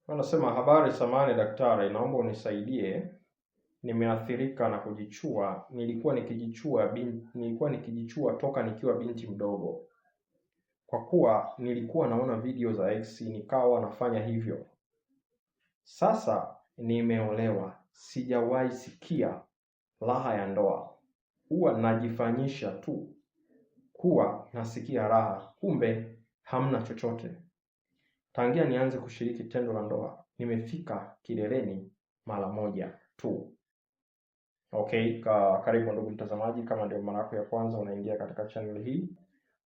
Wanasema, habari, samahani daktari, naomba unisaidie. Nimeathirika na kujichua. Nilikuwa nikijichua toka nikiwa binti mdogo. Kwa kuwa nilikuwa naona video za ex nikawa nafanya hivyo. Sasa nimeolewa, sijawahi sikia raha ya ndoa. Huwa najifanyisha tu kuwa nasikia raha, kumbe hamna chochote. Tangia nianze kushiriki tendo la ndoa, nimefika kileleni mara moja tu. Okay, karibu ndugu mtazamaji, kama ndio mara yako ya kwanza unaingia katika channel hii.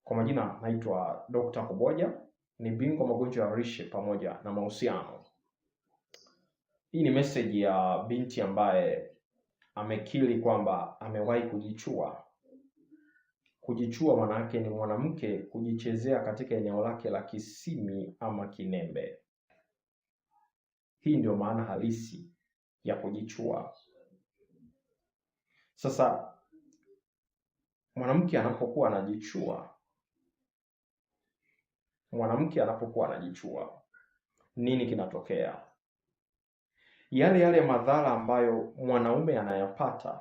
Kwa majina naitwa Dr. Kuboja, ni bingwa magonjwa ya lishe pamoja na mahusiano. Hii ni message ya binti ambaye amekiri kwamba amewahi kujichua. Kujichua maana yake ni mwanamke kujichezea katika eneo lake la kisimi ama kinembe. Hii ndio maana halisi ya kujichua. Sasa mwanamke anapokuwa anajichua, nini kinatokea? Yale madhara ambayo mwanaume anayapata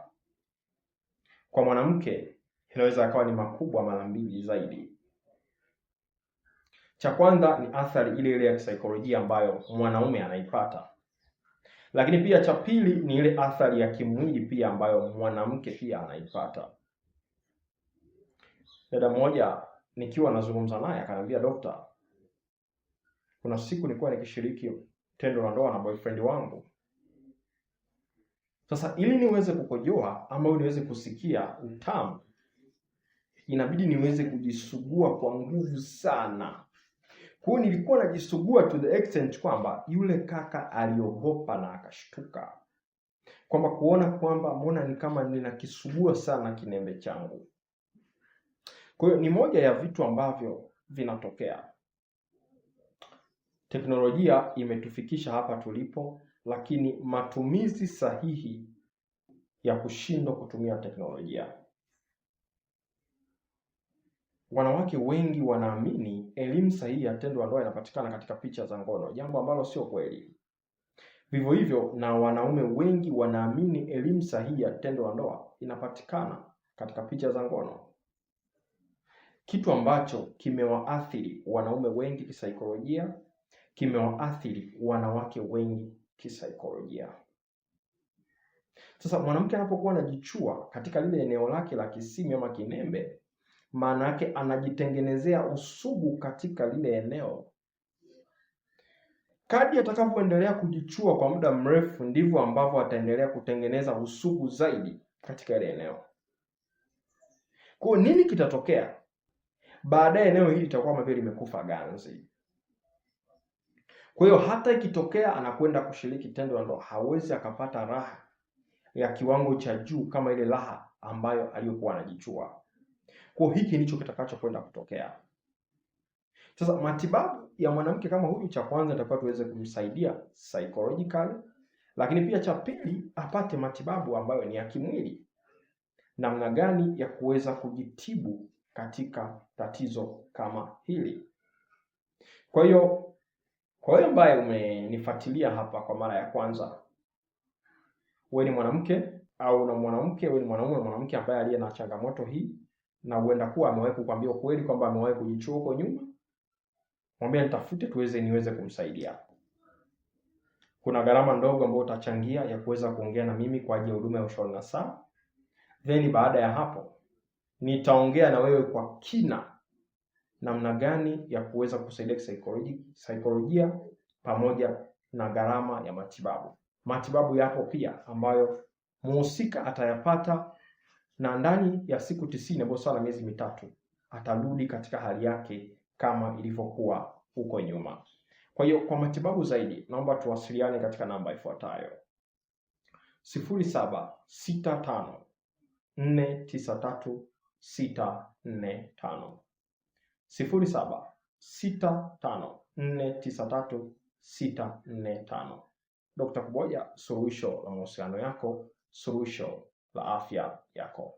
kwa mwanamke inaweza akawa ni makubwa mara mbili zaidi. Cha kwanza ni athari ile ya kisaikolojia ambayo mwanaume anaipata. Lakini pia cha pili ni ile athari ya kimwili pia ambayo mwanamke pia anaipata. Dada mmoja nikiwa nazungumza naye akaniambia, "Dokta, kuna siku nilikuwa nikishiriki tendo la ndoa na boyfriend wangu. Sasa ili niweze kukojoa ama niweze kusikia utamu, inabidi niweze kujisugua kwa nguvu sana. Kwa hiyo nilikuwa najisugua to the extent kwamba yule kaka aliogopa na akashtuka. Kwamba kuona kwamba mbona ni kama ninakisugua sana kinembe changu." Kwa hiyo ni moja ya vitu ambavyo vinatokea. Teknolojia imetufikisha hapa tulipo, lakini matumizi sahihi ya kushindwa kutumia teknolojia. Wanawake wengi wanaamini elimu sahihi ya tendo la ndoa inapatikana katika picha za ngono, jambo ambalo sio kweli. Vivyo hivyo na wanaume wengi wanaamini elimu sahihi ya tendo la ndoa inapatikana katika picha za ngono. Kitu ambacho kimewaathiri wanaume wengi kisaikolojia, kimewaathiri wanawake wengi kisaikolojia. Sasa mwanamke anapokuwa anajichua katika lile eneo lake la kisimi ama kinembe, maana yake anajitengenezea usugu katika lile eneo. Kadri atakapoendelea kujichua kwa muda mrefu, ndivyo ambavyo ataendelea kutengeneza usugu zaidi katika ile eneo. Kwa nini kitatokea? Baadaye eneo hili litakuwa kama vile limekufa ganzi. Kwa hiyo hata ikitokea anakwenda kushiriki tendo la ndoa, hawezi akapata raha ya kiwango cha juu kama ile raha ambayo aliyokuwa anajichua. Kwa hiki ndicho kitakachokwenda kutokea. Sasa matibabu ya mwanamke kama huyu, cha kwanza itakuwa tuweze kumsaidia psychologically, lakini pia cha pili apate matibabu ambayo ni ya kimwili. Namna gani ya kuweza kujitibu katika tatizo kama hili. Kwa hiyo ambaye umenifuatilia hapa kwa mara ya kwanza, wewe ni mwanamke au na mwanamke, wewe ni mwanamke ambaye aliye na changamoto hii na huenda kuwa amewahi kukwambia ukweli kwamba amewahi kujichua huko nyuma, mwambie nitafute niweze kumsaidia. Kuna gharama ndogo ambayo utachangia ya kuweza kuongea na mimi kwa ajili ya huduma ya ushauri nasaha. Then baada ya hapo nitaongea na wewe kwa kina namna gani ya kuweza kusaidia kisaikolojia pamoja na gharama ya matibabu. Matibabu yapo pia ambayo mhusika atayapata, na ndani ya siku 90 ambayo sawa na miezi mitatu atarudi katika hali yake kama ilivyokuwa huko nyuma. Kwa hiyo kwa matibabu zaidi naomba tuwasiliane katika namba ifuatayo: 0765493645. 0765493645. Dr. Kuboja, suluhisho la mahusiano yako, suluhisho la afya yako.